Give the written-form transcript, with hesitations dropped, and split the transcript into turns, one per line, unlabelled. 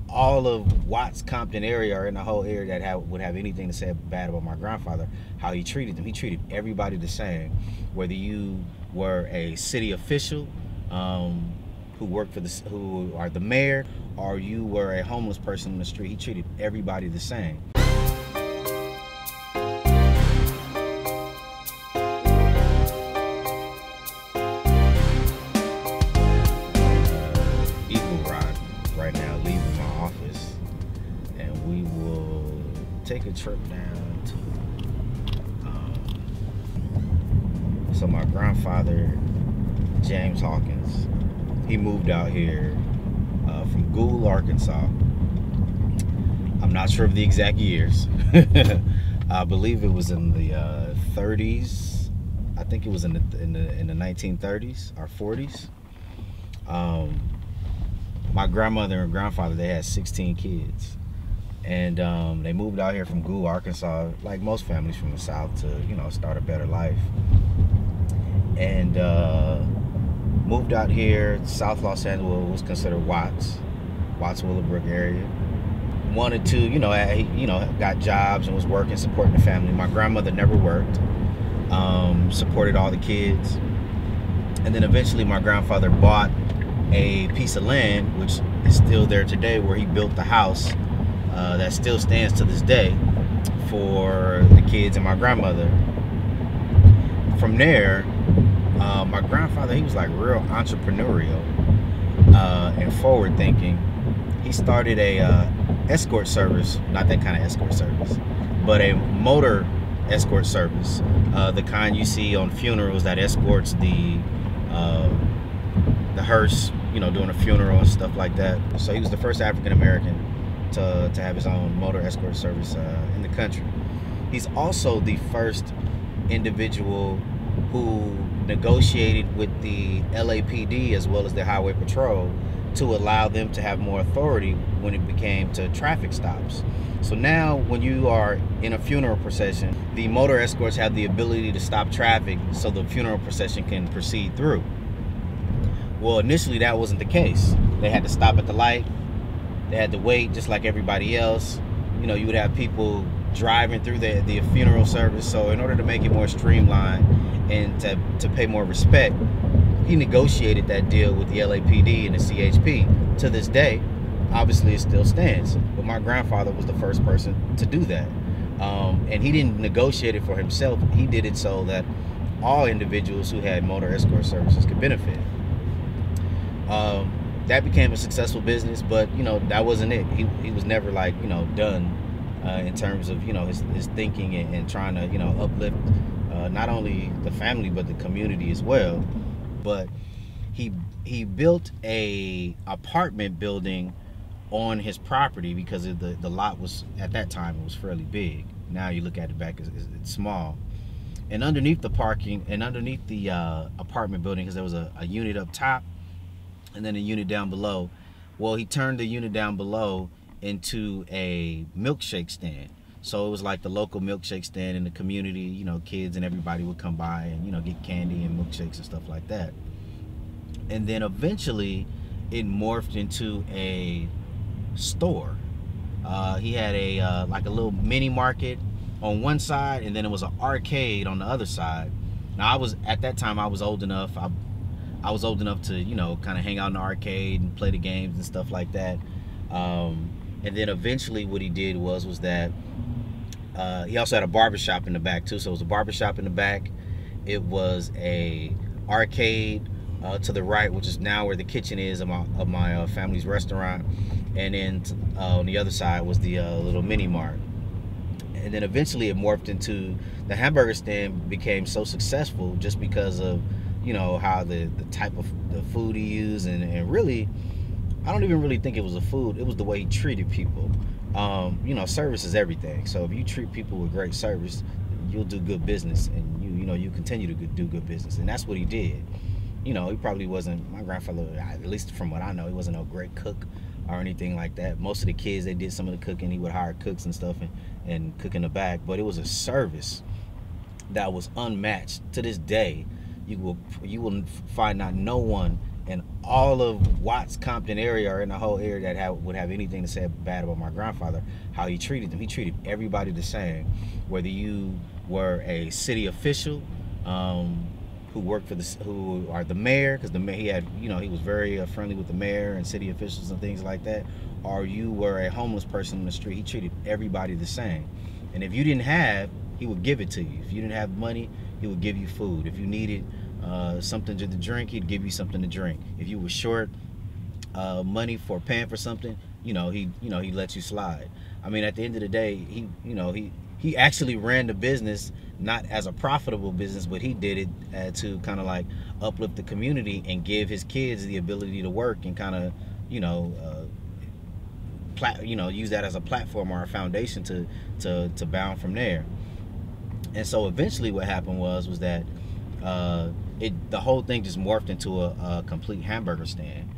all of Watts, Compton area, or in the whole area that would have anything to say bad about my grandfather, how he treated them. He treated everybody the same, whether you were a city official who worked for who are the mayor, or you were a homeless person in the street. He treated everybody the same. Right now, leaving my office, and we will take a trip down to so my grandfather, James Hawkins, he moved out here from Gould, Arkansas. I'm not sure of the exact years. I believe it was in the 30s. I think it was in the 1930s or 40s. My grandmother and grandfather, they had 16 kids, and they moved out here from Gould, Arkansas, like most families from the South, to, you know, start a better life. And moved out here. South Los Angeles was considered Watts Willowbrook area. Wanted to, got jobs and was working, supporting the family. My grandmother never worked, supported all the kids, and then eventually my grandfather bought a piece of land, which is still there today, where he built the house that still stands to this day for the kids and my grandmother. From there, my grandfather, he was like real entrepreneurial and forward thinking. He started a escort service, not that kind of escort service, but a motor escort service, the kind you see on funerals that escorts the hearse, doing a funeral and stuff like that. So he was the first African American to have his own motor escort service in the country. He's also the first individual who negotiated with the LAPD as well as the Highway Patrol to allow them to have more authority when it became to traffic stops. So now when you are in a funeral procession, the motor escorts have the ability to stop traffic so the funeral procession can proceed through. Well, initially that wasn't the case. They had to stop at the light. They had to wait just like everybody else. You would have people driving through the funeral service. So in order to make it more streamlined and to pay more respect, he negotiated that deal with the LAPD and the CHP. To this day, obviously it still stands. But my grandfather was the first person to do that. And he didn't negotiate it for himself. He did it so that all individuals who had motor escort services could benefit. That became a successful business, but that wasn't it. He was never like done in terms of his thinking and trying to uplift not only the family but the community as well. But he built a apartment building on his property because the lot was, at that time, it was fairly big. Now you look at it back, it's small. And underneath the parking and underneath the apartment building, because there was a unit up top and then a unit down below. Well, he turned the unit down below into a milkshake stand. So it was like the local milkshake stand in the community. Kids and everybody would come by and get candy and milkshakes and stuff like that. And then eventually it morphed into a store. He had a like a little mini market on one side, and then it was an arcade on the other side. Now at that time I was old enough. I was old enough to kind of hang out in the arcade and play the games and stuff like that. And then eventually what he did was that he also had a barbershop in the back too. So it was a barbershop in the back. It was a arcade to the right, which is now where the kitchen is of my family's restaurant. And then on the other side was the little mini mart. And then eventually it morphed into the hamburger stand. Became so successful just because of how the type of the food he used, and really I don't even really think it was the food, it was the way he treated people. Service is everything. So if you treat people with great service, you'll do good business, and you continue to do good business. And that's what he did. He probably wasn't, my grandfather, at least from what I know, he wasn't a great cook or anything like that. Most of the kids, they did some of the cooking. He would hire cooks and stuff and cook in the back. But it was a service that was unmatched. To this day, you will find out no one in all of Watts, Compton area, or in the whole area that would have anything to say bad about my grandfather, how he treated them. He treated everybody the same, whether you were a city official, who worked for who are the mayor, because the mayor, he had, you know, he was very friendly with the mayor and city officials and things like that, or you were a homeless person in the street. He treated everybody the same. And if you didn't have, he would give it to you. If you didn't have money, he would give you food. If you needed something to drink, he'd give you something to drink. If you were short money for paying for something, you know, he let you slide. I mean, at the end of the day, he actually ran the business not as a profitable business, but he did it to kind of like uplift the community and give his kids the ability to work and kind of, use that as a platform or a foundation to bound from there. And so eventually what happened was that the whole thing just morphed into a complete hamburger stand.